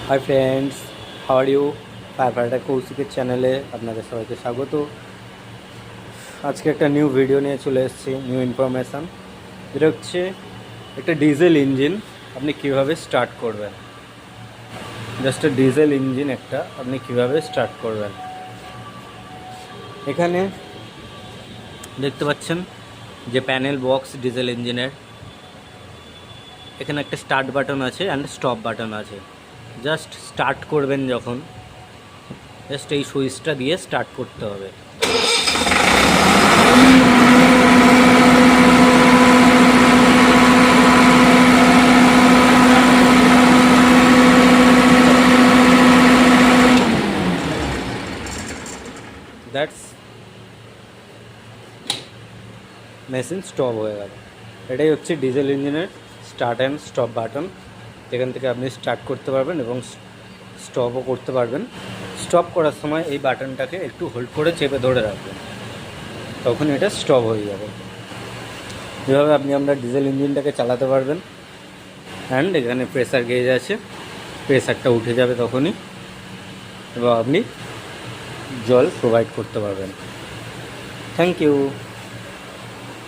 High friends, how are you? Firefighter কৌশিকের চ্যানেলে আপনাদের সবাইকে স্বাগত। আজকে একটা নিউ ভিডিও নিয়ে চলে এসেছি, নিউ ইনফরমেশান। যেটা হচ্ছে একটা ডিজেল ইঞ্জিন আপনি কীভাবে স্টার্ট করবেন। জাস্ট ডিজেল ইঞ্জিন একটা আপনি কীভাবে স্টার্ট করবেন। এখানে দেখতে পাচ্ছেন যে প্যানেল বক্স ডিজেল ইঞ্জিনের, এখানে একটা স্টার্ট বাটন আছে অ্যান্ড স্টপ বাটন আছে। জাস্ট স্টার্ট করবেন যখন, জাস্ট এই সুইচটা দিয়ে স্টার্ট করতে হবে। দ্যাটস মেশিন স্টপ হয়ে গেল। এটাই হচ্ছে ডিজেল ইঞ্জিনের স্টার্ট অ্যান্ড স্টপ বাটন। এখান থেকে আপনি স্টার্ট করতে পারবেন এবং স্টপও করতে পারবেন। স্টপ করার সময় এই বাটনটাকে একটু হোল্ড করে চেপে ধরে রাখবেন, তখন এটা স্টপ হয়ে যাবে। এভাবে আমরা ডিজেল ইঞ্জিনটাকে চালাতে পারবেন। অ্যান্ড এখানে প্রেসার গেজ আছে, প্রেসারটা উঠে যাবে তখনই, এবং আপনি জল প্রোভাইড করতে পারবেন। Thank you.